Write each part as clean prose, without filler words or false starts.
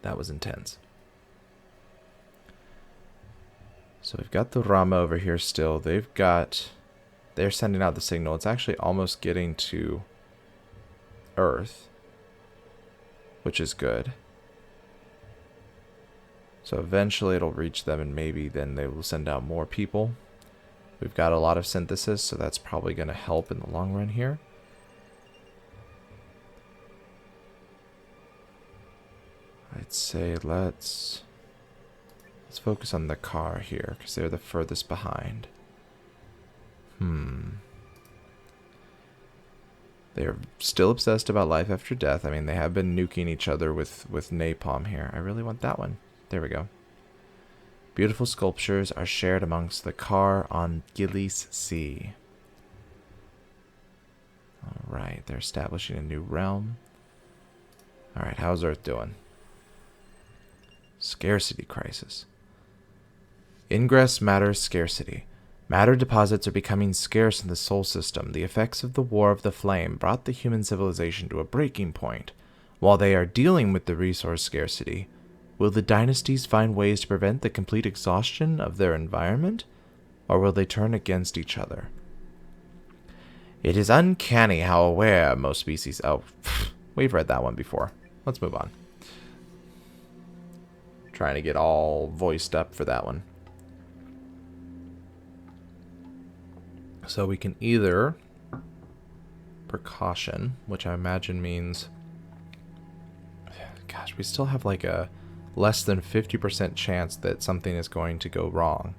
That was intense. So we've got the Rama over here still. They're sending out the signal. It's actually almost getting to Earth, which is good. So eventually it'll reach them, and maybe then they will send out more people. We've got a lot of synthesis, so that's probably going to help in the long run here. I'd say let's focus on the car here, because they're the furthest behind. They're still obsessed about life after death. I mean, they have been nuking each other with napalm here. I really want that one. There we go. Beautiful sculptures are shared amongst the car on Gillies Sea. Alright, they're establishing a new realm. Alright, how's Earth doing? Scarcity crisis. Ingress matter scarcity. Matter deposits are becoming scarce in the Sol system. The effects of the War of the Flame brought the human civilization to a breaking point. While they are dealing with the resource scarcity, will the dynasties find ways to prevent the complete exhaustion of their environment, or will they turn against each other? It is uncanny how aware most species... Oh, we've read that one before. Let's move on. Trying to get all voiced up for that one. So we can either precaution, which I imagine means... Gosh, we still have like a less than 50% chance that something is going to go wrong.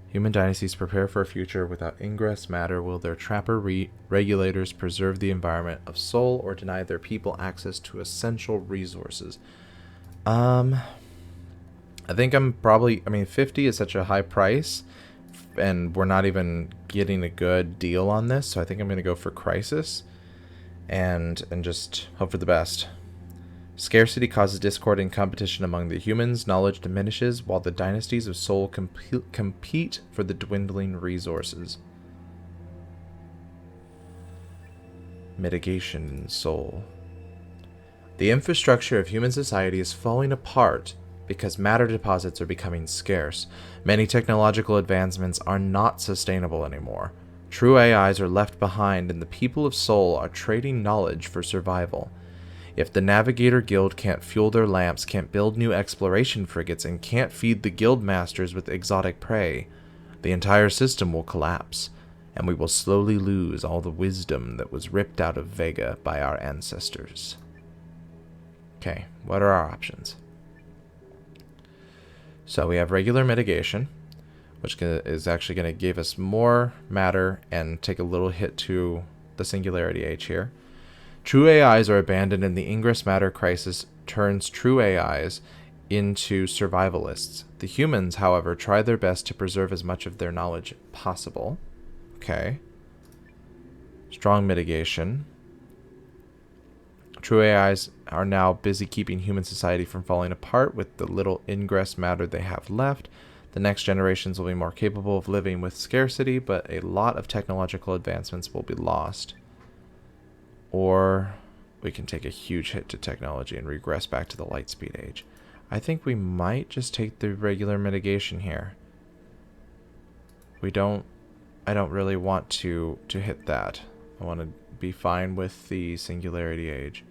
Human dynasties prepare for a future without ingress matter. Will their trapper regulators preserve the environment of Sol or deny their people access to essential resources? I think I'm probably... I mean, 50 is such a high price, and we're not even getting a good deal on this, so I think I'm going to go for crisis and just hope for the best. Scarcity causes discord and competition among the humans. Knowledge diminishes while the dynasties of Sol compete for the dwindling resources. Mitigation in Sol. The infrastructure of human society is falling apart because matter deposits are becoming scarce. Many technological advancements are not sustainable anymore. True AIs are left behind, and the people of Sol are trading knowledge for survival. If the Navigator Guild can't fuel their lamps, can't build new exploration frigates, and can't feed the guild masters with exotic prey, the entire system will collapse, and we will slowly lose all the wisdom that was ripped out of Vega by our ancestors. Okay, what are our options? So we have regular mitigation, which is actually going to give us more matter and take a little hit to the singularity age here. True AIs are abandoned, and the ingress matter crisis turns true AIs into survivalists. The humans, however, try their best to preserve as much of their knowledge possible. Okay. Strong mitigation. True AIs are now busy keeping human society from falling apart with the little ingress matter they have left. The next generations will be more capable of living with scarcity, but a lot of technological advancements will be lost. Or we can take a huge hit to technology and regress back to the light speed age. I think we might just take the regular mitigation here. I don't really want to hit that. I want to be fine with the singularity age.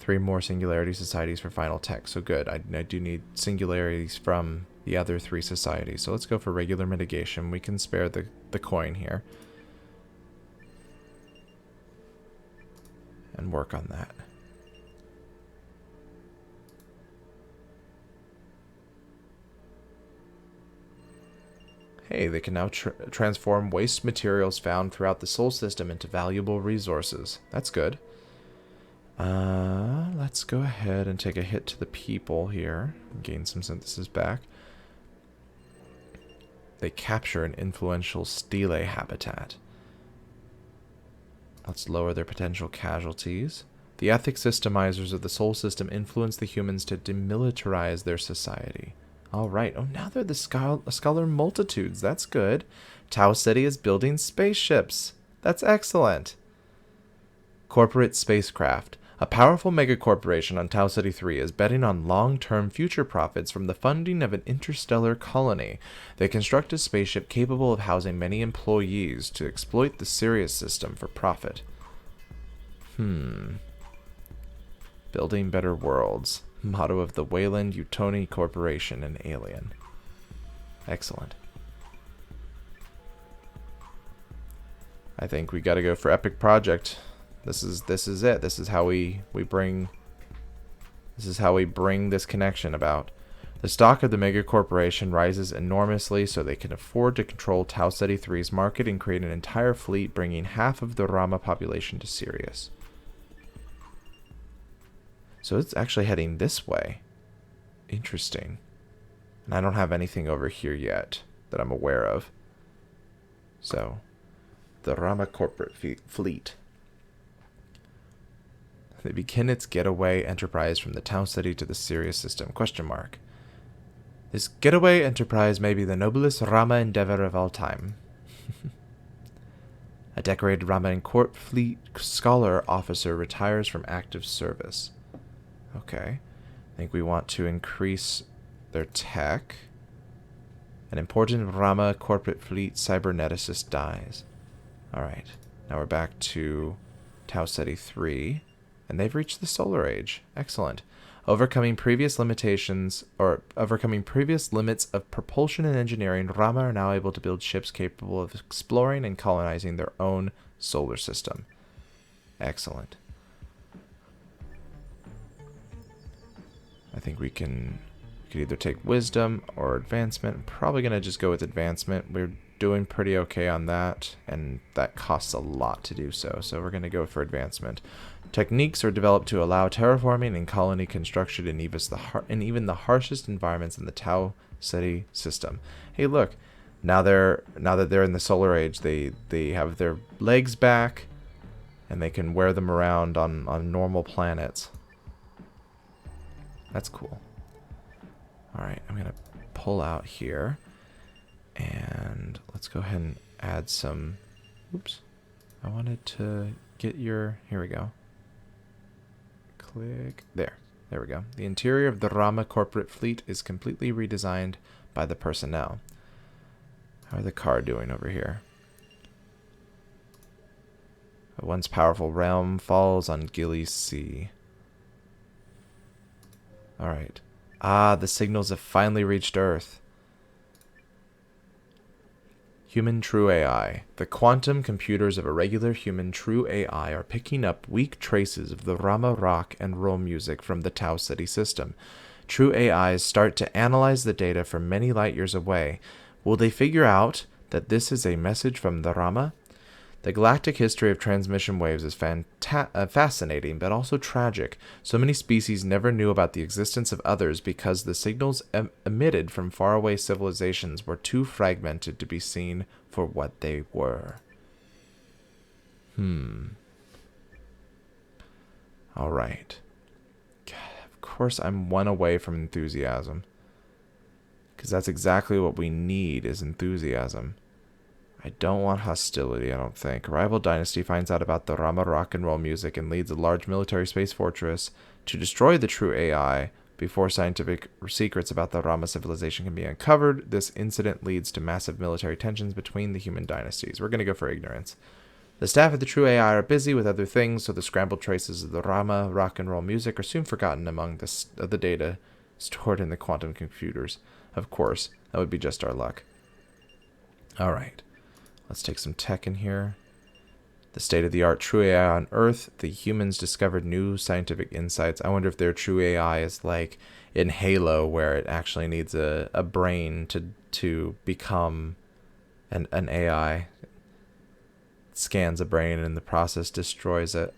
3 more singularity societies for final tech. So good. I do need singularities from the other 3 societies. So let's go for regular mitigation. We can spare the coin here. And work on that. Hey, they can now transform waste materials found throughout the Sol system into valuable resources. That's good. Let's go ahead and take a hit to the people here. Gain some synthesis back. They capture an influential stele habitat. Let's lower their potential casualties. The ethics systemizers of the Sol system influence the humans to demilitarize their society. Alright, oh now they're the scholar multitudes, that's good. Tau City is building spaceships. That's excellent. Corporate spacecraft. A powerful megacorporation on Tau City 3 is betting on long-term future profits from the funding of an interstellar colony. They construct a spaceship capable of housing many employees to exploit the Sirius system for profit. Building better worlds. Motto of the Wayland Utoni Corporation and Alien. Excellent. I think we got to go for epic project. This is it. This is how we bring this connection about. The stock of the mega corporation rises enormously so they can afford to control Tau Ceti 3's market and create an entire fleet, bringing half of the Rama population to Sirius. So it's actually heading this way. Interesting. And I don't have anything over here yet that I'm aware of. So, the Rama corporate fleet. They begin its getaway enterprise from the Tau City to the Sirius system. ? This getaway enterprise may be the noblest Rama endeavor of all time. A decorated Rama and Corp fleet scholar officer retires from active service. Okay. I think we want to increase their tech. An important Rama corporate fleet cyberneticist dies. Alright. Now we're back to Tau Ceti 3. And they've reached the solar age. Excellent. Overcoming previous limits of propulsion and engineering, Rama are now able to build ships capable of exploring and colonizing their own solar system. Excellent. I think we could either take wisdom or advancement. I'm probably going to just go with advancement. We're doing pretty okay on that, and that costs a lot to do so. So we're going to go for advancement. Techniques are developed to allow terraforming and colony construction in even the harshest environments in the Tau Ceti system. Hey, look. Now that they're in the solar age, they have their legs back, and they can wear them around on normal planets. That's cool. Alright, I'm going to pull out here. And let's go ahead and add some... Oops. I wanted to get your... Here we go. Click. There. There we go. The interior of the Rama corporate fleet is completely redesigned by the personnel. How are the car doing over here? A once powerful realm falls on Gilly's Sea. Alright. Ah, the signals have finally reached Earth. Human true AI. The quantum computers of a regular human true AI are picking up weak traces of the Rama rock and roll music from the Tau Ceti system. True AIs start to analyze the data from many light years away. Will they figure out that this is a message from the Rama? The galactic history of transmission waves is fascinating, but also tragic. So many species never knew about the existence of others because the signals emitted from faraway civilizations were too fragmented to be seen for what they were. Alright. Of course I'm one away from enthusiasm. Because that's exactly what we need, is enthusiasm. I don't want hostility, I don't think. A rival dynasty finds out about the Rama rock and roll music and leads a large military space fortress to destroy the true AI before scientific secrets about the Rama civilization can be uncovered. This incident leads to massive military tensions between the human dynasties. We're going to go for ignorance. The staff of the true AI are busy with other things, so the scrambled traces of the Rama rock and roll music are soon forgotten among the data stored in the quantum computers. Of course, that would be just our luck. Alright. Let's take some tech in here. The state-of-the-art true AI on Earth. The humans discovered new scientific insights. I wonder if their true AI is like in Halo, where it actually needs a brain to become an AI. It scans a brain and in the process destroys it.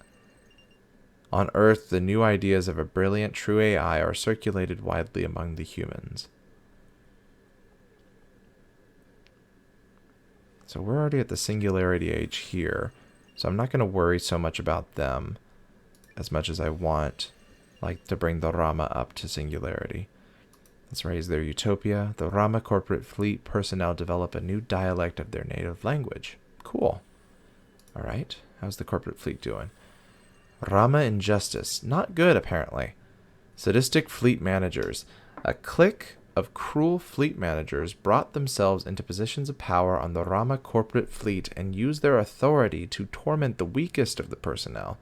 On Earth, the new ideas of a brilliant true AI are circulated widely among the humans. So we're already at the singularity age here. So I'm not going to worry so much about them as much as I want, like, to bring the Rama up to singularity. Let's raise their utopia. The Rama corporate fleet personnel develop a new dialect of their native language. Cool. Alright. How's the corporate fleet doing? Rama injustice. Not good, apparently. Sadistic fleet managers. A clique of cruel fleet managers brought themselves into positions of power on the Rama corporate fleet and used their authority to torment the weakest of the personnel.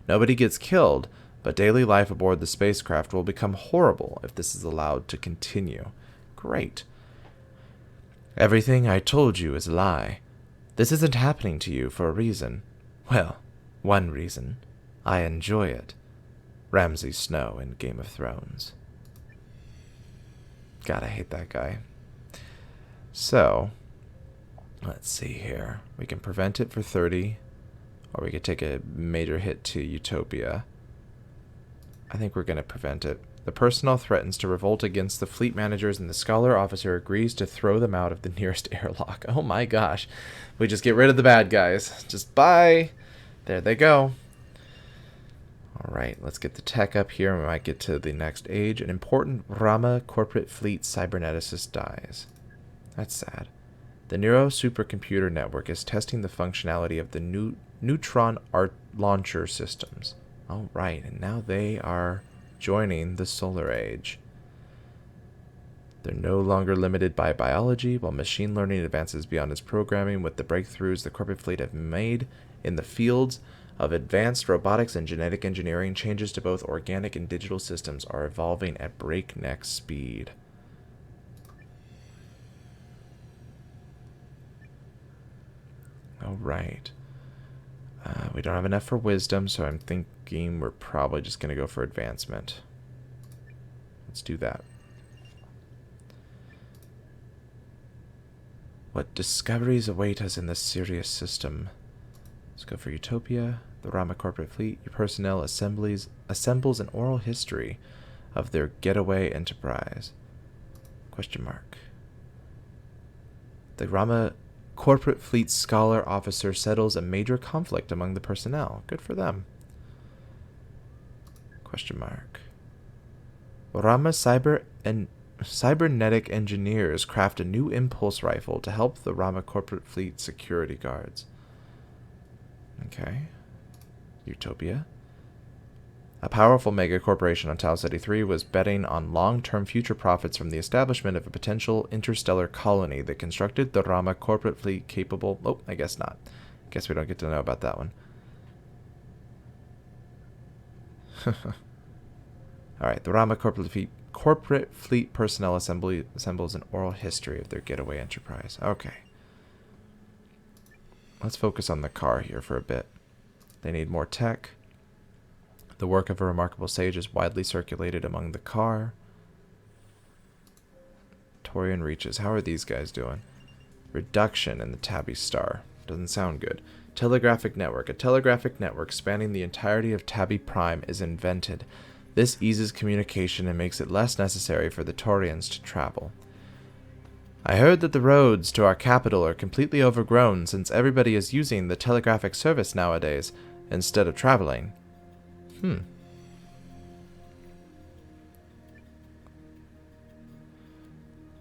Nobody gets killed, but daily life aboard the spacecraft will become horrible if this is allowed to continue. Great. Everything I told you is a lie. This isn't happening to you for a reason. Well, one reason. I enjoy it. Ramsay Snow in Game of Thrones. God, I hate that guy. So, let's see here. We can prevent it for 30, or we could take a major hit to Utopia. I think we're going to prevent it. The personnel threatens to revolt against the fleet managers, and the scholar officer agrees to throw them out of the nearest airlock. Oh my gosh. We just get rid of the bad guys. Just bye. There they go. Alright, let's get the tech up here. We might get to the next age. An important Rama corporate fleet cyberneticist dies. That's sad. The Neuro supercomputer network is testing the functionality of the neutron art launcher systems. Alright, and now they are joining the solar age. They're no longer limited by biology, while machine learning advances beyond its programming with the breakthroughs the corporate fleet have made in the fields of advanced robotics and genetic engineering. Changes to both organic and digital systems are evolving at breakneck speed. Alright. We don't have enough for wisdom, so I'm thinking we're probably just going to go for advancement. Let's do that. What discoveries await us in this Sirius system? Let's go for Utopia. The Rama corporate fleet. Your personnel assembles an oral history of their getaway enterprise. Question mark. The Rama corporate fleet scholar officer settles a major conflict among the personnel. Good for them. Question mark. Rama cybernetic engineers craft a new impulse rifle to help the Rama corporate fleet security guards. Okay. Utopia. A powerful mega corporation on Tau Ceti 3 was betting on long-term future profits from the establishment of a potential interstellar colony that constructed the Rama corporate fleet capable... Oh, I guess not. Guess we don't get to know about that one. Alright, the Rama corporate fleet personnel assembles an oral history of their getaway enterprise. Okay. Let's focus on the car here for a bit. They need more tech. The work of a remarkable sage is widely circulated among the car. Taurian reaches. How are these guys doing? Reduction in the Tabby star. Doesn't sound good. Telegraphic network. A telegraphic network spanning the entirety of Tabby Prime is invented. This eases communication and makes it less necessary for the Taurians to travel. I heard that the roads to our capital are completely overgrown since everybody is using the telegraphic service nowadays instead of traveling.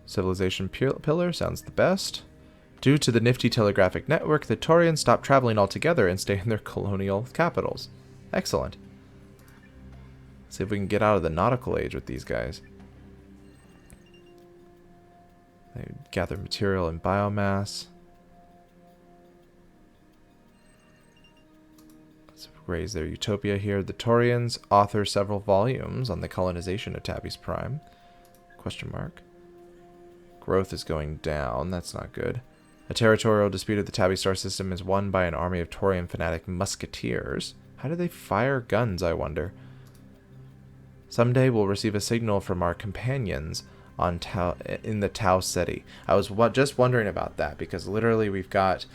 Civilization pillar sounds the best. Due to the nifty telegraphic network, the Taurians stop traveling altogether and stay in their colonial capitals. Excellent. Let's see if we can get out of the nautical age with these guys. They gather material and biomass. Let's raise their utopia here. The Taurians author several volumes on the colonization of Tabby's Prime. Question mark. Growth is going down. That's not good. A territorial dispute of the Tabby star system is won by an army of Taurian fanatic musketeers. How do they fire guns, I wonder? Someday we'll receive a signal from our companions on in the Tau Ceti. I was just wondering about that, because literally we've got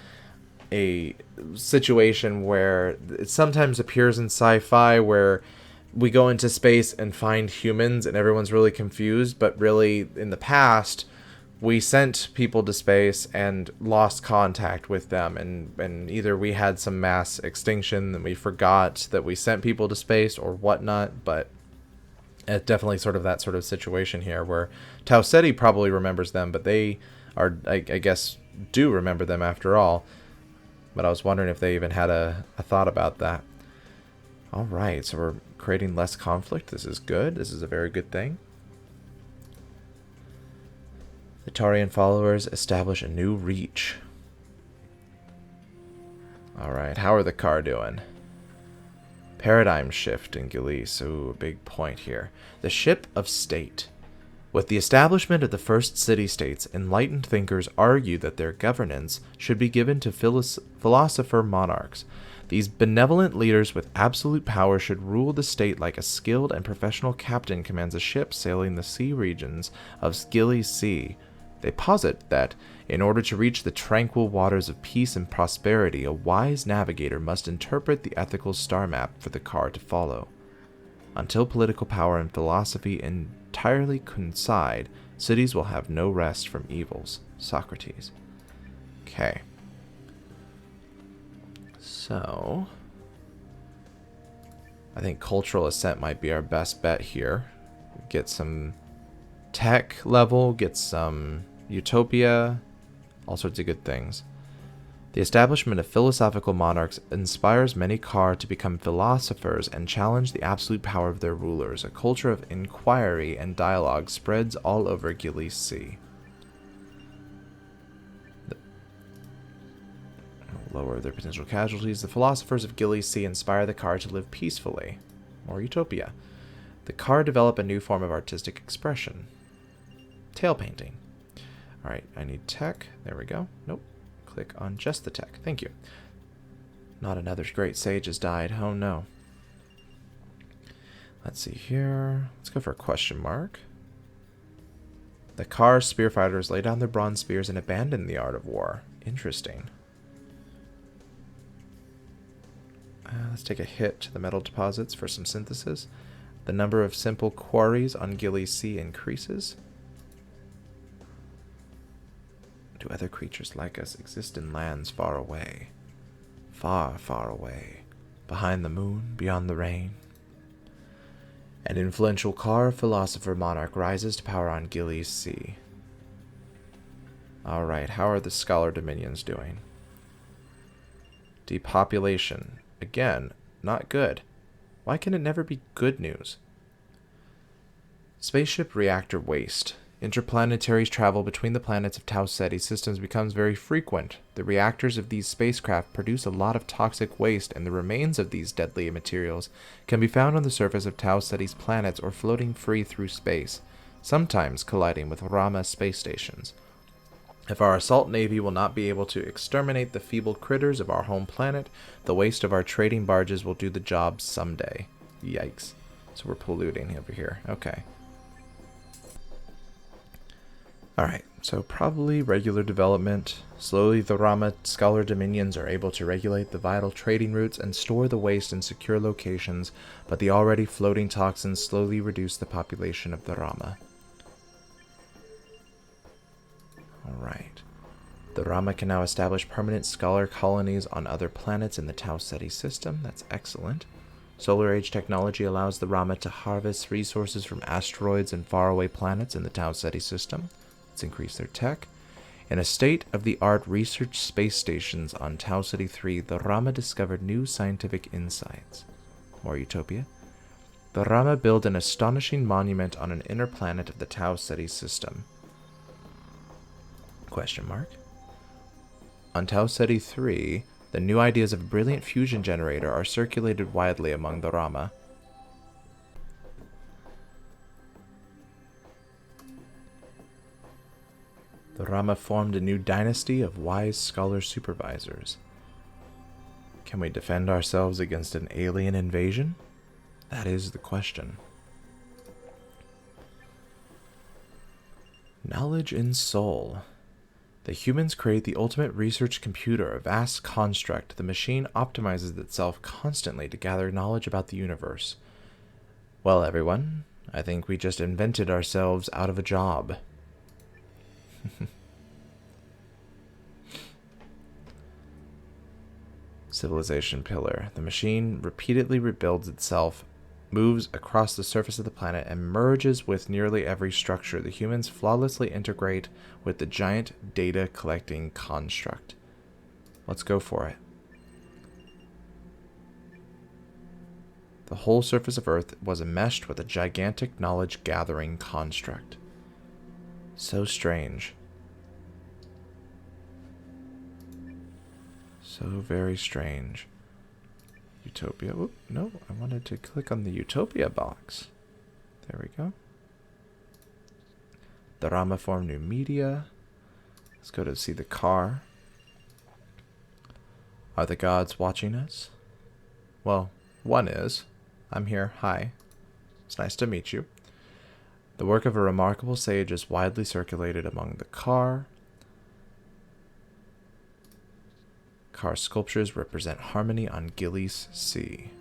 a situation where it sometimes appears in sci-fi where we go into space and find humans and everyone's really confused, but really in the past we sent people to space and lost contact with them, and either we had some mass extinction and we forgot that we sent people to space or whatnot, but it's definitely sort of that sort of situation here where Tau Ceti probably remembers them, but they are, I guess, do remember them after all. But I was wondering if they even had a thought about that. Alright, so we're creating less conflict. This is good. This is a very good thing. The Taurian followers establish a new reach. Alright, how are the car doing? Paradigm shift in Gilis. Ooh, a big point here. The ship of state. With the establishment of the first city-states, enlightened thinkers argue that their governance should be given to philosopher monarchs. These benevolent leaders with absolute power should rule the state like a skilled and professional captain commands a ship sailing the sea regions of Gilis Sea. They posit that, in order to reach the tranquil waters of peace and prosperity, a wise navigator must interpret the ethical star map for the car to follow. Until political power and philosophy entirely coincide, cities will have no rest from evils. Socrates. Okay. So, I think cultural ascent might be our best bet here. Get some tech level, get some utopia, all sorts of good things. The establishment of philosophical monarchs inspires many Kar to become philosophers and challenge the absolute power of their rulers. A culture of inquiry and dialogue spreads all over Gilis Sea. Lower their potential casualties. The philosophers of Gilis Sea inspire the Kar to live peacefully. More utopia. The Kar develop a new form of artistic expression. Tail painting. Alright, I need tech. There we go. Nope. Click on just the tech. Thank you. Not another great sage has died. Oh no. Let's see here. Let's go for a question mark. The Kar spearfighters lay down their bronze spears and abandon the art of war. Interesting. Let's take a hit to the metal deposits for some synthesis. The number of simple quarries on Gilis Sea increases. Do other creatures like us exist in lands far away? Far, far away. Behind the moon, beyond the rain. An influential Kar philosopher monarch rises to power on Gilis Sea. Alright, how are the scholar dominions doing? Depopulation. Again, not good. Why can it never be good news? Spaceship reactor waste. Interplanetary travel between the planets of Tau Ceti systems becomes very frequent. The reactors of these spacecraft produce a lot of toxic waste, and the remains of these deadly materials can be found on the surface of Tau Ceti's planets or floating free through space, sometimes colliding with Rama space stations. If our assault navy will not be able to exterminate the feeble critters of our home planet, the waste of our trading barges will do the job someday. Yikes. So we're polluting over here. Okay. Alright, so probably regular development. Slowly the Rama scholar dominions are able to regulate the vital trading routes and store the waste in secure locations, but the already floating toxins slowly reduce the population of the Rama. Alright. The Rama can now establish permanent scholar colonies on other planets in the Tau Ceti system. That's excellent. Solar Age technology allows the Rama to harvest resources from asteroids and faraway planets in the Tau Ceti system. Let's increase their tech. In a state-of-the-art research space stations on Tau Ceti 3, the Rama discovered new scientific insights. More utopia. The Rama build an astonishing monument on an inner planet of the Tau Ceti system. Question mark. On Tau Ceti 3, the new ideas of a brilliant fusion generator are circulated widely among the Rama. The Rama formed a new dynasty of wise scholar supervisors. Can we defend ourselves against an alien invasion? That is the question. Knowledge in soul. The humans create the ultimate research computer, a vast construct. The machine optimizes itself constantly to gather knowledge about the universe. Well, everyone, I think we just invented ourselves out of a job. Civilization pillar. The machine repeatedly rebuilds itself, moves across the surface of the planet, and merges with nearly every structure. The humans flawlessly integrate with the giant data collecting construct. Let's go for it. The whole surface of Earth was enmeshed with a gigantic knowledge-gathering construct. So strange. So very strange. Utopia. Oop, no, I wanted to click on the Utopia box. There we go. The Rama form new media. Let's go to see the car. Are the gods watching us? Well, one is. I'm here. Hi. It's nice to meet you. The work of a remarkable sage is widely circulated among the car. Car sculptures represent harmony on Gillies Sea.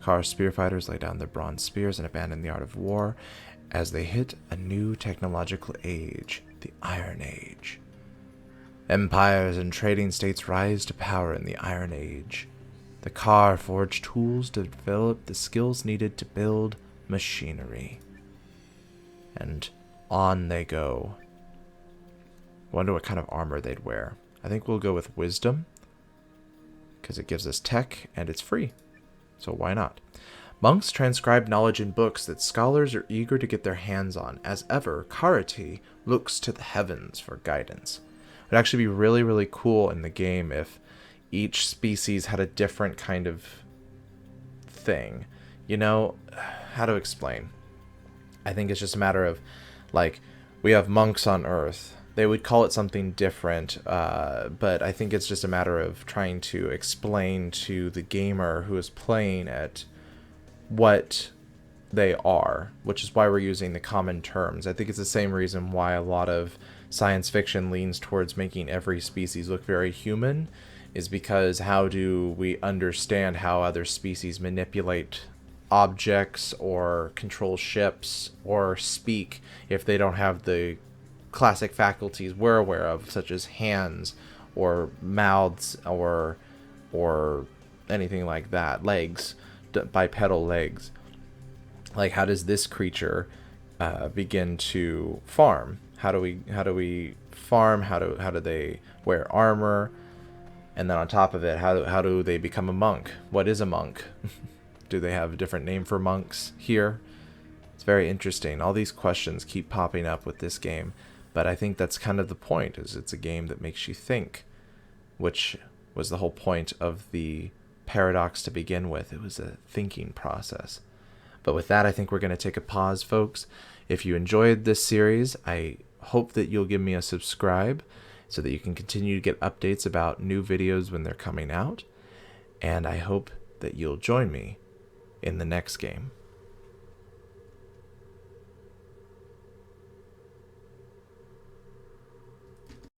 Car spearfighters lay down their bronze spears and abandon the art of war as they hit a new technological age, the Iron Age. Empires and trading states rise to power in the Iron Age. The car forged tools to develop the skills needed to build machinery. And on they go. Wonder what kind of armor they'd wear. I think we'll go with wisdom, because it gives us tech and it's free. So why not? Monks transcribe knowledge in books that scholars are eager to get their hands on. As ever, Karate looks to the heavens for guidance. It would actually be really, really cool in the game if each species had a different kind of thing. You know, how to explain? I think it's just a matter of, like, we have monks on Earth. They would call it something different, but I think it's just a matter of trying to explain to the gamer who is playing it what they are, which is why we're using the common terms. I think it's the same reason why a lot of science fiction leans towards making every species look very human, is because how do we understand how other species manipulate objects or control ships or speak if they don't have the classic faculties we're aware of, such as hands or mouths or anything like that, legs, bipedal legs. Like, how does this creature begin to farm? How do we farm? How do they wear armor? And then on top of it, how do they become a monk? What is a monk? Do they have a different name for monks here? It's very interesting. All these questions keep popping up with this game. But I think that's kind of the point, is it's a game that makes you think, which was the whole point of the paradox to begin with. It was a thinking process. But with that, I think we're going to take a pause, folks. If you enjoyed this series, I hope that you'll give me a subscribe so that you can continue to get updates about new videos when they're coming out. And I hope that you'll join me in the next game.